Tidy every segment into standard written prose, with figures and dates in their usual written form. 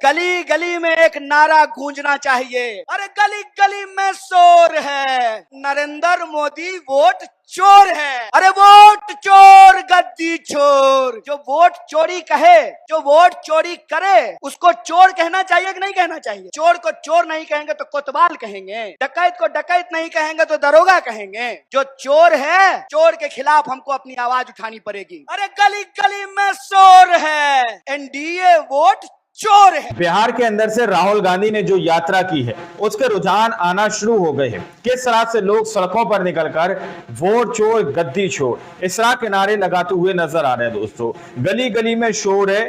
गली गली में एक नारा गूंजना चाहिए। अरे गली गली में शोर है, नरेंद्र मोदी वोट चोर है। अरे वोट चोर गद्दी चोर। जो वोट चोरी कहे, जो वोट चोरी करे, उसको चोर कहना चाहिए कि नहीं कहना चाहिए? चोर को चोर नहीं कहेंगे तो कोतवाल कहेंगे, डकैत को डकैत नहीं कहेंगे तो दरोगा कहेंगे। जो चोर है, चोर के खिलाफ हमको अपनी आवाज उठानी पड़ेगी। अरे गली गली में शोर है, एनडीए वोट चोर है। बिहार के अंदर से राहुल गांधी ने जो यात्रा की है उसके रुझान आना शुरू हो गए हैं। किस तरह से लोग सड़कों पर निकलकर वोट चोर गद्दी चोर इस तरह के नारे लगाते हुए नजर आ रहे हैं। दोस्तों, गली गली में शोर है,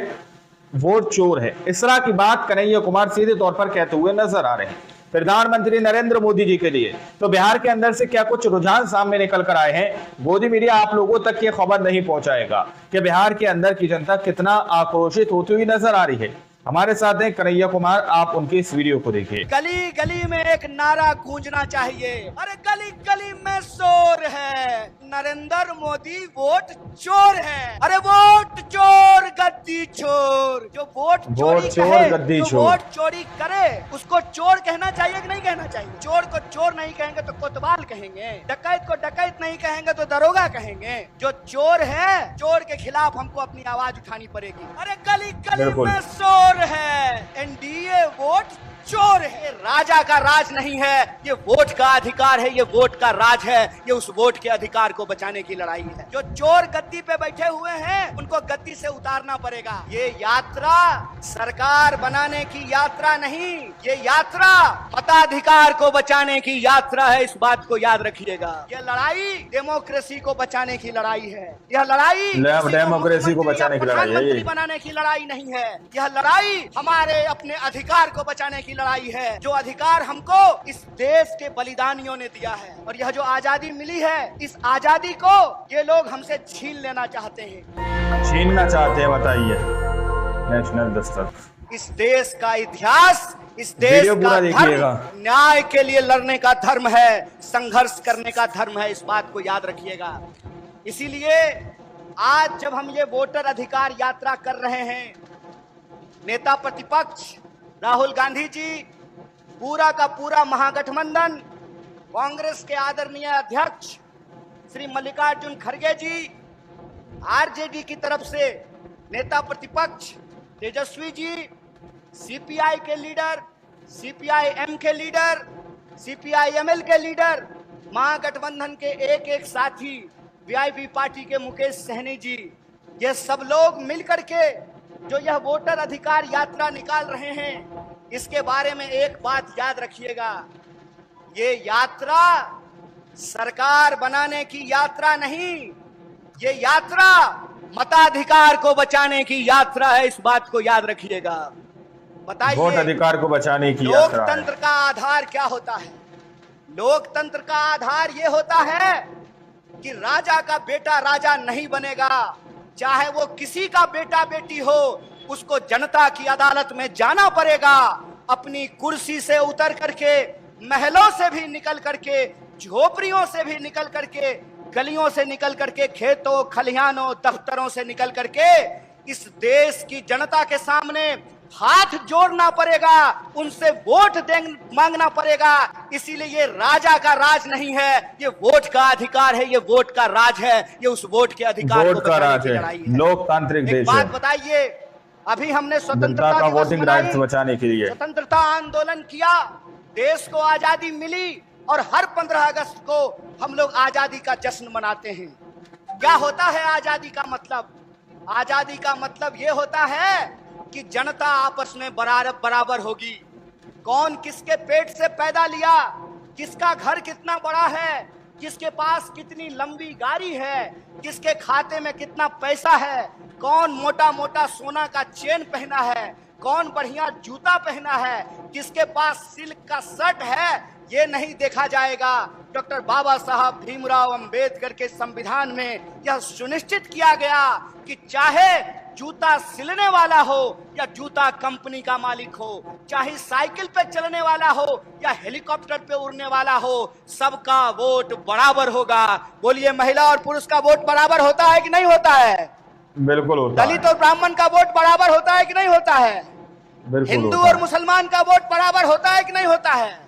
वोट चोर है, इस तरह की बात कन्हैया कुमार सीधे तौर पर कहते हुए नजर आ रहे हैं प्रधानमंत्री नरेंद्र मोदी जी के लिए। तो बिहार के अंदर से क्या कुछ रुझान सामने निकल कर आए हैं? मोदी मीडिया आप लोगों तक ये खबर नहीं पहुंचाएगा कि बिहार के अंदर की जनता कितना आक्रोशित होती हुई नजर आ रही है। हमारे साथ हैं कन्हैया कुमार, आप उनकी इस वीडियो को देखिए। गली गली में एक नारा गूंजना चाहिए। अरे गली गली में शोर है, नरेंद्र मोदी वोट चोर है। अरे वोट चोर गद्दी चोर। जो वोट चोरी कहे, जो वोट चोरी करे, उसको चोर कहना चाहिए कि नहीं कहना चाहिए? चोर को चोर नहीं कहेंगे तो कोतवाल कहेंगे, डकैत को डकैत नहीं कहेंगे तो दरोगा कहेंगे। जो चोर है, चोर के खिलाफ हमको अपनी आवाज उठानी पड़ेगी। अरे गली गली में शोर है, एनडीए वोट चोर है। राजा का राज नहीं है, ये वोट का अधिकार है, ये वोट का राज है। ये उस वोट के अधिकार को बचाने की लड़ाई है। जो चोर गद्दी पे बैठे हुए हैं, उनको गद्दी से उतारना पड़ेगा। ये यात्रा सरकार बनाने की यात्रा नहीं, ये यात्रा मताधिकार को बचाने की यात्रा है। इस बात को याद रखिएगा। ये लड़ाई डेमोक्रेसी को बचाने की लड़ाई है। यह लड़ाई डेमोक्रेसी को बचाने की लड़ाई है, बनाने की लड़ाई नहीं है। यह लड़ाई हमारे अपने अधिकार को बचाने की लड़ाई है, जो अधिकार हमको इस देश के बलिदानियों ने दिया है। और यह जो आजादी मिली है, इस आजादी को ये लोग हमसे छीन लेना चाहते हैं। छीनना चाहते हैं? बताइए। नेशनल दस्तक इस देश का इतिहास, इस देश का धर्म न्याय के लिए लड़ने का धर्म है, संघर्ष करने का धर्म है। इस बात को याद रखिएगा। इसीलिए आज जब हम ये वोटर अधिकार यात्रा कर रहे हैं, नेता प्रतिपक्ष राहुल गांधी जी, पूरा का पूरा महागठबंधन, कांग्रेस के आदरणीय अध्यक्ष श्री मल्लिकार्जुन खड़गे जी, आरजेडी की तरफ से नेता प्रतिपक्ष तेजस्वी जी, सीपीआई के लीडर, सीपीआईएम के लीडर, सीपीआईएमएल के लीडर, महागठबंधन के एक एक साथी, वीआईपी पार्टी के मुकेश सहनी जी, ये सब लोग मिलकर के जो यह वोटर अधिकार यात्रा निकाल रहे हैं, इसके बारे में एक बात याद रखिएगा। ये यात्रा सरकार बनाने की यात्रा नहीं, ये यात्रा मताधिकार को बचाने की यात्रा है। इस बात को याद रखिएगा। बताइए, वोट अधिकार को बचाने की यात्रा है। लोकतंत्र का आधार क्या होता है? लोकतंत्र का आधार ये होता है कि राजा का बेटा राजा नहीं बनेगा, चाहे वो किसी का बेटा बेटी हो, उसको जनता की अदालत में जाना पड़ेगा। अपनी कुर्सी से उतर करके, महलों से भी निकल करके, झोपड़ियों से भी निकल करके, गलियों से निकल करके, खेतों खलिहानों दफ्तरों से निकल करके इस देश की जनता के सामने हाथ जोड़ना पड़ेगा, उनसे वोट मांगना पड़ेगा। इसीलिए ये राजा का राज नहीं है, ये वोट का अधिकार है, ये वोट का राज है, ये उस वोट के अधिकार को बचाने की लड़ाई है। लोकतांत्रिक देश है। एक बात बताइए, अभी हमने स्वतंत्रता का वोटिंग राइट्स बचाने के लिए स्वतंत्रता आंदोलन किया, देश को आजादी मिली, और हर 15 अगस्त को हम लोग आजादी का जश्न मनाते हैं। क्या होता है आजादी का मतलब? आजादी का मतलब ये होता है कि जनता आपस में बराबर होगी। कौन किसके पेट से पैदा लिया, किसका घर कितना बड़ा है, किसके पास कितनी लंबी गाड़ी है, किसके खाते में कितना पैसा है, कौन मोटा मोटा सोना का चेन पहना है, कौन बढ़िया जूता पहना है, किसके पास सिल्क का शर्ट है, ये नहीं देखा जाएगा। डॉक्टर बाबा साहब भीमराव अंबेडकर के संविधान में यह सुनिश्चित किया गया कि चाहे जूता सिलने वाला हो या जूता कंपनी का मालिक हो, चाहे साइकिल पे चलने वाला हो या हेलीकॉप्टर पे उड़ने वाला हो, सबका वोट बराबर होगा। बोलिए, महिला और पुरुष का वोट बराबर होता है कि नहीं होता है? बिल्कुल होता है। दलित और ब्राह्मण का वोट बराबर होता है कि नहीं होता है? हिंदू और मुसलमान का वोट बराबर होता है कि नहीं होता है?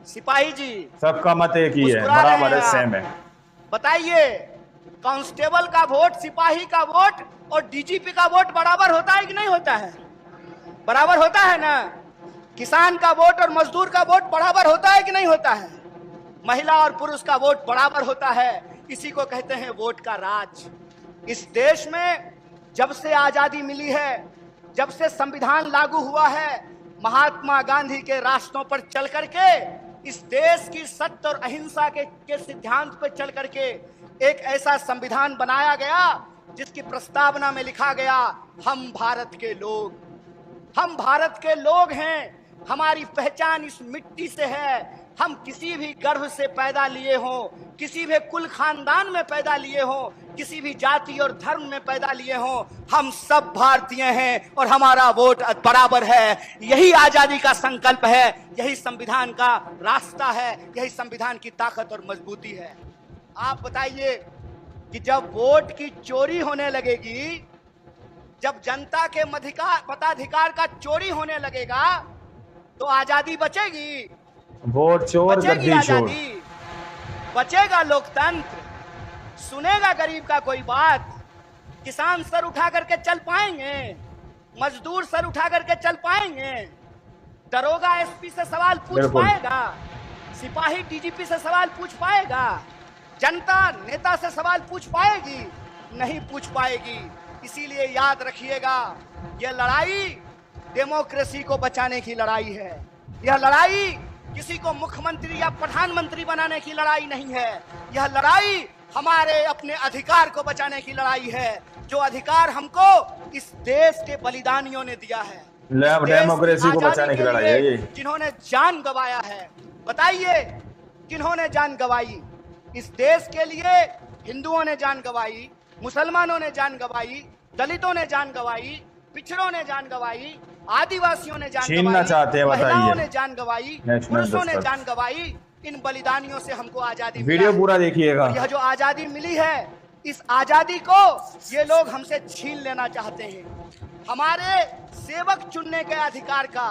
सिपाही जी, सबका मत एक ही है, बराबर है, सेम है। बताइए, कांस्टेबल का वोट, सिपाही का वोट और डीजीपी का वोट बराबर होता है कि नहीं होता है? बराबर होता है ना? किसान का वोट और मजदूर का वोट बराबर होता है कि नहीं होता है? महिला और पुरुष का वोट बराबर होता है। इसी को कहते हैं वोट का राज। इस देश में जब से आजादी मिली है, जब से संविधान लागू हुआ है, महात्मा गांधी के रास्तों पर चल करके, इस देश की सत्य और अहिंसा के सिद्धांत पर चल करके एक ऐसा संविधान बनाया गया जिसकी प्रस्तावना में लिखा गया, हम भारत के लोग, हम भारत के लोग हैं, हमारी पहचान इस मिट्टी से है। हम किसी भी गर्भ से पैदा लिए हों, किसी भी कुल खानदान में पैदा लिए हों, किसी भी जाति और धर्म में पैदा लिए हों, हम सब भारतीय हैं और हमारा वोट बराबर है। यही आजादी का संकल्प है, यही संविधान का रास्ता है, यही संविधान की ताकत और मजबूती है। आप बताइए कि जब वोट की चोरी होने लगेगी, जब जनता के मताधिकार का चोरी होने लगेगा, तो आजादी बचेगी? वोट चोर, बचेगी गद्दी चोर, आजादी? बचेगा लोकतंत्र? सुनेगा गरीब का कोई बात? किसान सर उठा करके चल पाएंगे? मजदूर सर उठा करके चल पाएंगे? दरोगा एसपी से सवाल पूछ पाएगा? सिपाही डीजीपी से सवाल पूछ पाएगा? जनता नेता से सवाल पूछ पाएगी? नहीं पूछ पाएगी। इसीलिए याद रखिएगा, यह लड़ाई डेमोक्रेसी को बचाने की लड़ाई है। यह लड़ाई किसी को मुख्यमंत्री या प्रधानमंत्री बनाने की लड़ाई नहीं है। यह लड़ाई हमारे अपने अधिकार को बचाने की लड़ाई है, जो अधिकार हमको इस देश के बलिदानियों ने दिया है। डेमोक्रेसी को बचाने की लड़ाई है ये, जिन्होंने जान गंवाया है। बताइए, किन्होंने जान गंवाई? इस देश के लिए हिंदुओं ने जान गंवाई, मुसलमानों ने जान गंवाई, दलितों ने जान गंवाई, पिछड़ों ने जान गंवाई, आदिवासियों ने जान गंवाई, महिलाओं ने जान गंवाई, पुरुषों ने जान गंवाई। इन बलिदानियों से हमको आजादी मिली। वीडियो पूरा देखिएगा। यह जो आजादी मिली है, इस आजादी को ये लोग हमसे छीन लेना चाहते हैं। हमारे सेवक चुनने के अधिकार का,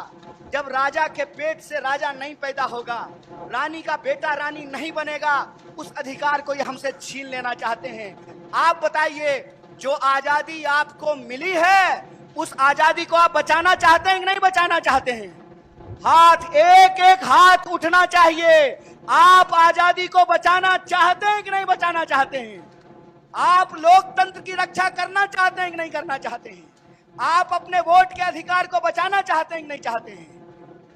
जब राजा के पेट से राजा नहीं पैदा होगा, रानी का बेटा रानी नहीं बनेगा, उस अधिकार को ये हमसे छीन लेना चाहते हैं। आप बताइए, जो आजादी आपको मिली है, उस आजादी को आप बचाना चाहते हैं कि नहीं बचाना चाहते हैं? हाथ, एक एक हाथ उठना चाहिए। आप आजादी को बचाना चाहते हैं कि नहीं बचाना चाहते हैं? आप लोकतंत्र की रक्षा करना चाहते हैं कि नहीं करना चाहते हैं? आप अपने वोट के अधिकार को बचाना चाहते हैं कि नहीं चाहते हैं?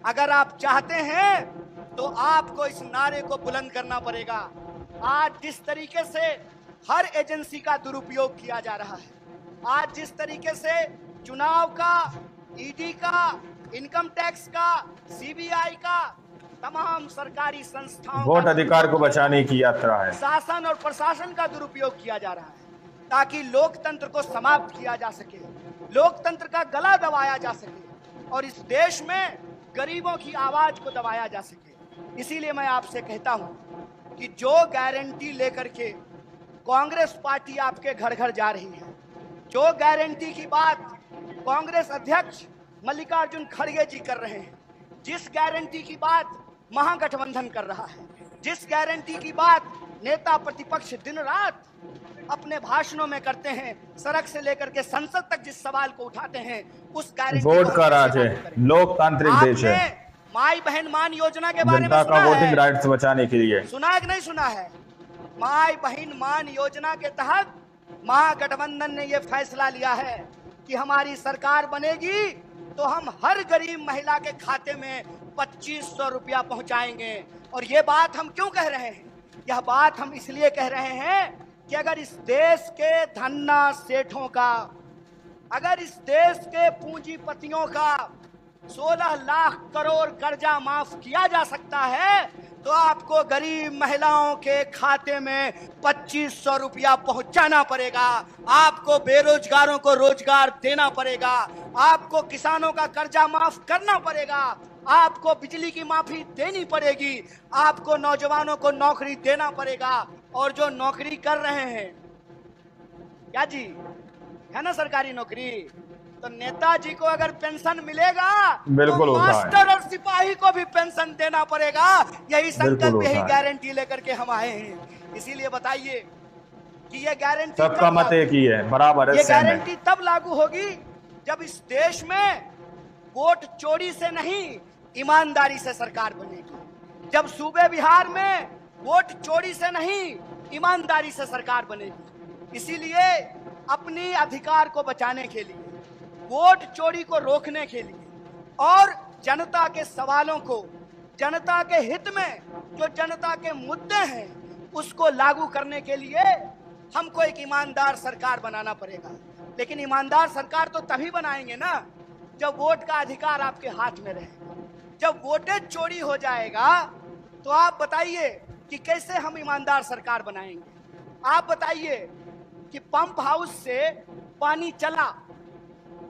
अगर आप चाहते हैं तो आपको इस नारे को बुलंद करना पड़ेगा। आज जिस तरीके से हर एजेंसी का दुरुपयोग किया जा रहा है, आज जिस तरीके से चुनाव का, ईडी का, इनकम टैक्स का, सीबीआई का, तमाम सरकारी संस्थाओं वोट अधिकार को बचाने की यात्रा है, शासन और प्रशासन का दुरुपयोग किया जा रहा है, ताकि लोकतंत्र को समाप्त किया जा सके, लोकतंत्र का गला दबाया जा सके और इस देश में गरीबों की आवाज को दबाया जा सके। इसीलिए मैं आपसे कहता हूं कि जो गारंटी लेकर के कांग्रेस पार्टी आपके घर घर जा रही है, जो गारंटी की बात कांग्रेस अध्यक्ष मल्लिकार्जुन खड़गे जी कर रहे हैं, जिस गारंटी की बात महागठबंधन कर रहा है, जिस गारंटी की बात नेता प्रतिपक्ष दिन रात अपने भाषणों में करते हैं, सड़क से लेकर के संसद तक जिस सवाल को उठाते हैं, उस गारंटी वोट का राज है, लोकतांत्रिक देश है। माई बहन मान योजना के बारे में जनता का वोटिंग राइट्स बचाने के लिए सुना है कि नहीं सुना है? माई बहन मान योजना के तहत महागठबंधन ने यह फैसला लिया है कि हमारी सरकार बनेगी तो हम हर गरीब महिला के खाते में 2500 रुपया पहुंचाएंगे। और ये बात हम क्यों कह रहे हैं? यह बात हम इसलिए कह रहे हैं कि अगर इस देश के धन्ना सेठों का, अगर इस देश के पूंजीपतियों का 16 लाख करोड़ कर्जा माफ किया जा सकता है, तो आपको गरीब महिलाओं के खाते में 2500 रुपया पहुंचाना पड़ेगा। आपको बेरोजगारों को रोजगार देना पड़ेगा, आपको किसानों का कर्जा माफ करना पड़ेगा, आपको बिजली की माफी देनी पड़ेगी, आपको नौजवानों को नौकरी देना पड़ेगा। और जो नौकरी कर रहे हैं, क्या जी है ना सरकारी नौकरी, तो नेताजी को अगर पेंशन मिलेगा बिल्कुल तो होता है। मास्टर और सिपाही को भी पेंशन देना पड़ेगा। यही संकल्प, होता यही है। गारंटी लेकर के हम आए हैं। इसीलिए बताइए कि ये गारंटी सबका मत एक ही है, बराबर है, ये सेम है। गारंटी तब लागू होगी जब इस देश में वोट चोरी से नहीं, ईमानदारी से सरकार बनेगी। जब सूबे बिहार में वोट चोरी से नहीं, ईमानदारी से सरकार बनेगी। इसीलिए अपनी अधिकार को बचाने के लिए, वोट चोरी को रोकने के लिए और जनता के सवालों को, जनता के हित में जो जनता के मुद्दे हैं उसको लागू करने के लिए हमको एक ईमानदार सरकार बनाना पड़ेगा। लेकिन ईमानदार सरकार तो तभी बनाएंगे ना जब वोट का अधिकार आपके हाथ में रहेगा। जब वोटें चोरी हो जाएगा तो आप बताइए कि कैसे हम ईमानदार सरकार बनाएंगे। आप बताइए कि पंप हाउस से पानी चला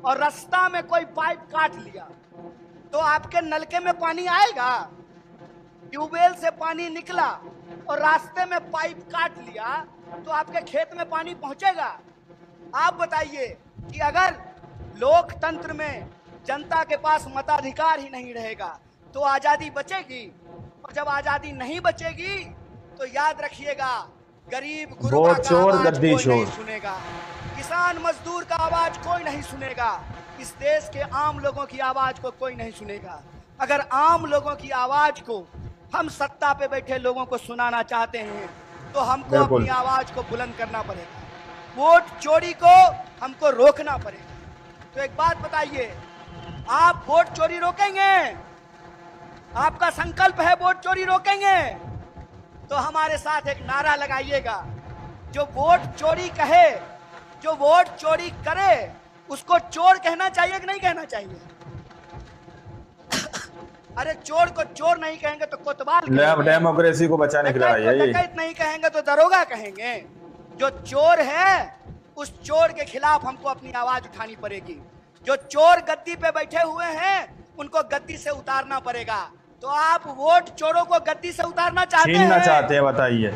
और रास्ता में कोई पाइप काट लिया तो आपके नलके में पानी आएगा? ट्यूबवेल से पानी निकला और रास्ते में पाइप काट लिया तो आपके खेत में पानी पहुंचेगा? आप बताइए कि अगर लोकतंत्र में जनता के पास मताधिकार ही नहीं रहेगा तो आजादी बचेगी? और जब आजादी नहीं बचेगी तो याद रखिएगा, गरीब गुरबा का आवाज कोई नहीं सुनेगा, किसान मजदूर का आवाज कोई नहीं सुनेगा, इस देश के आम लोगों की आवाज को कोई नहीं सुनेगा। अगर आम लोगों की आवाज को हम सत्ता पे बैठे लोगों को सुनाना चाहते हैं तो हमको अपनी आवाज को बुलंद करना पड़ेगा। वोट चोरी को हमको रोकना पड़ेगा। तो एक बात बताइए, आप वोट चोरी रोकेंगे? आपका संकल्प है वोट चोरी रोकेंगे? तो हमारे साथ एक नारा लगाइएगा, जो वोट चोरी कहे, जो वोट चोरी करे उसको चोर कहना चाहिए कि नहीं कहना चाहिए? अरे चोर को चोर नहीं कहेंगे तो कोतवाल डेमोक्रेसी को बचाने के लिए डकैत नहीं कहेंगे तो दरोगा कहेंगे। जो चोर है उस चोर के खिलाफ हमको अपनी आवाज उठानी पड़ेगी। जो चोर गद्दी पे बैठे हुए हैं उनको गद्दी से उतारना पड़ेगा। तो आप वोट चोरों को गद्दी से उतारना चाहते हैं? बताइए।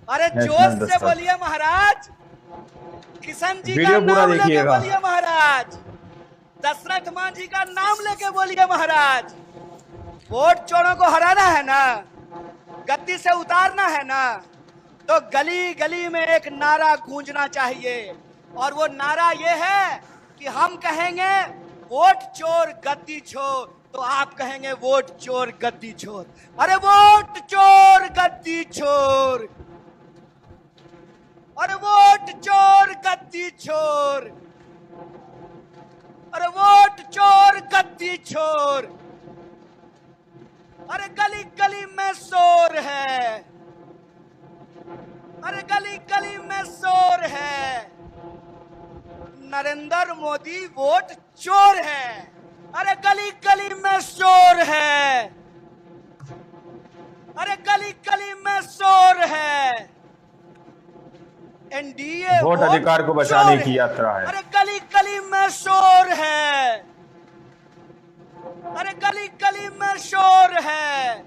अरे जोश से बोलिए महाराज, किशन जी का नाम लेके बोलिए महाराज, दशरथ मां जी का नाम लेके बोलिए महाराज। वोट चोरों को हराना है ना, गद्दी से उतारना है ना, तो गली गली में एक नारा गूंजना चाहिए। और वो नारा ये है कि हम कहेंगे वोट चोर गद्दी छोड़, तो आप कहेंगे वोट चोर गद्दी छोड़। अरे वोट चोर गद्दी छोड़, अरे वोट चोर गद्दी छोड़, अरे वोट चोर गद्दी छोड़। अरे गली गली में शोर है, अरे गली गली में शोर है, नरेंद्र मोदी वोट चोर है। अरे गली गली में शोर है, अरे गली गली में शोर है। एनडीए वोट अधिकार को बचाने की यात्रा है। अरे गली गली में शोर है, अरे गली गली में शोर है।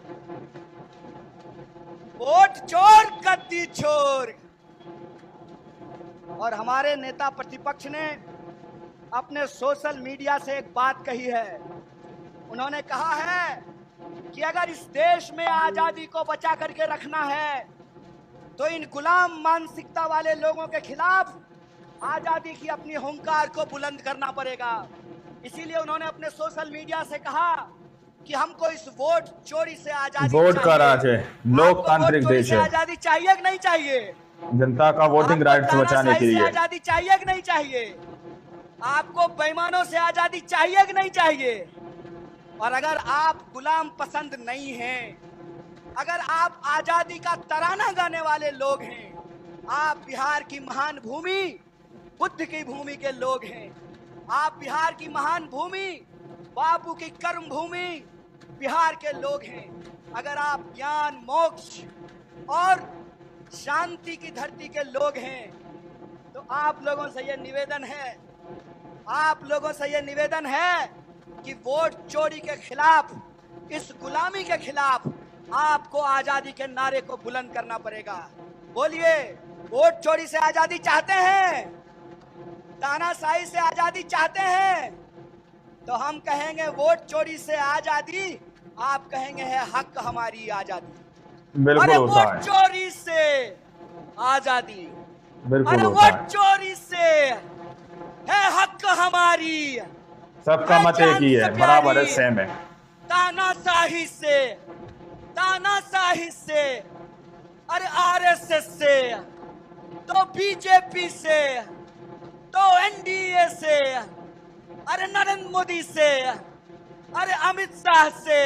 वोट चोर गद्दी छोड़। और हमारे नेता प्रतिपक्ष ने अपने सोशल मीडिया से एक बात कही है। उन्होंने कहा है कि अगर इस देश में आजादी को बचा करके रखना है तो इन गुलाम मानसिकता वाले लोगों के खिलाफ आजादी की अपनी हुंकार को बुलंद करना पड़ेगा। इसीलिए उन्होंने अपने सोशल मीडिया से कहा कि हमको इस वोट चोरी से आजादी, वोट का राज है, लोकतांत्रिक देश है, आजादी चाहिए कि नहीं चाहिए? जनता का वोटिंग राइट बचाने के लिए आजादी चाहिए कि नहीं चाहिए? आपको बेईमानों से आजादी चाहिए कि नहीं चाहिए? और अगर आप गुलाम पसंद नहीं हैं, अगर आप आजादी का तराना गाने वाले लोग हैं, आप बिहार की महान भूमि, बुद्ध की भूमि के लोग हैं, आप बिहार की महान भूमि, बापू की कर्म भूमि बिहार के लोग हैं, अगर आप ज्ञान, मोक्ष और शांति की धरती के लोग हैं, तो आप लोगों से यह निवेदन है, आप लोगों से यह निवेदन है कि वोट चोरी के खिलाफ, इस गुलामी के खिलाफ आपको आजादी के नारे को बुलंद करना पड़ेगा। बोलिए, वोट चोरी से आजादी चाहते हैं? तानाशाही से आजादी चाहते हैं तो हम कहेंगे वोट चोरी से आजादी, आप कहेंगे है हक हमारी आजादी। बिल्कुल अरे होता वोट है, चोरी से आजादी, बिल्कुल अरे होता वोट है। चोरी से है हक हमारी, सबका मत एक ही है, बराबर है, सेम है। तानाशाही से, तानाशाही से, अरे आरएसएस से, तो बीजेपी से, तो एनडीए से, अरे नरेंद्र मोदी से, अरे अमित शाह से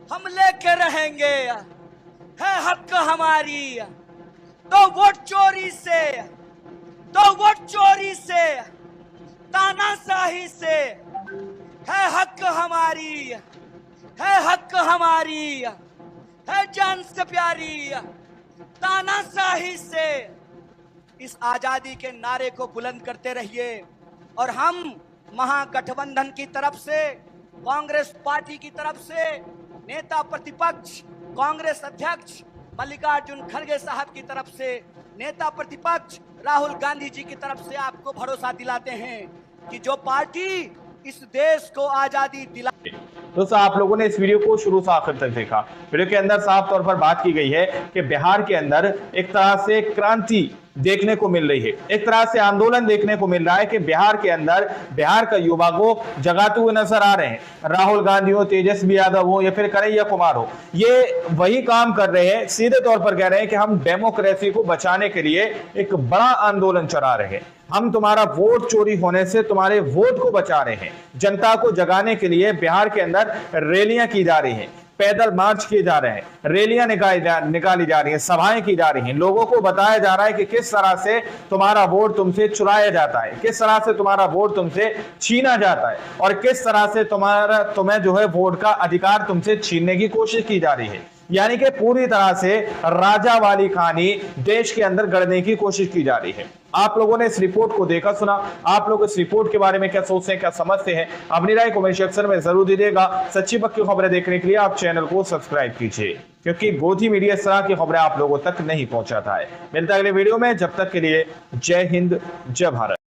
हम लेके रहेंगे है हक हमारी। तो वोट चोरी से, तो वोट चोरी से, तानाशाही से है हक हमारी, है हक हमारी, है जान से प्यारी। तानाशाही से इस आजादी के नारे को बुलंद करते रहिए और हम महागठबंधन की तरफ से, कांग्रेस पार्टी की तरफ से, नेता प्रतिपक्ष कांग्रेस अध्यक्ष मल्लिकार्जुन खड़गे साहब की तरफ से, नेता प्रतिपक्ष राहुल गांधी जी की तरफ से आपको भरोसा दिलाते हैं कि जो पार्टी इस देश को आजादी दिला। दोस्तों, आप लोगों ने इस वीडियो को शुरू से आखिर तक देखा। वीडियो के अंदर साफ तौर पर बात की गई है कि बिहार के अंदर एक तरह से क्रांति देखने को मिल रही है, एक तरह से आंदोलन देखने को मिल रहा है कि बिहार के अंदर बिहार का युवा को जगाते हुए नजर आ रहे हैं। राहुल गांधी हो, तेजस्वी यादव हो या फिर कन्हैया कुमार हो, ये वही काम कर रहे हैं, सीधे तौर पर कह रहे हैं कि हम डेमोक्रेसी को बचाने के लिए एक बड़ा आंदोलन चला रहे हैं। हम तुम्हारा वोट चोरी होने से तुम्हारे वोट को बचा रहे हैं। जनता को जगाने के लिए बिहार के अंदर रैलियां की जा रही हैं, पैदल मार्च किए जा रहे हैं, रैलियां निकाली जा रही हैं, सभाएं की जा रही हैं। लोगों को बताया जा रहा है कि किस तरह से तुम्हारा वोट तुमसे चुराया जाता है, किस तरह से तुम्हारा वोट तुमसे छीना जाता है और किस तरह से तुम्हें जो है वोट का अधिकार तुमसे छीनने की कोशिश की जा रही है। यानी कि पूरी तरह से राजा वाली कहानी देश के अंदर गढ़ने की कोशिश की जा रही है। आप लोगों ने इस रिपोर्ट को देखा सुना, आप लोग इस रिपोर्ट के बारे में क्या सोचते हैं, क्या समझते हैं, अपनी राय कमेंट सेक्शन में जरूर दीजिएगा। सच्ची पक्की खबरें देखने के लिए आप चैनल को सब्सक्राइब कीजिए, क्योंकि गोदी मीडिया इस तरह की खबरें आप लोगों तक नहीं पहुंचाता है। मिलता है अगले वीडियो में, जब तक के लिए जय हिंद, जय भारत।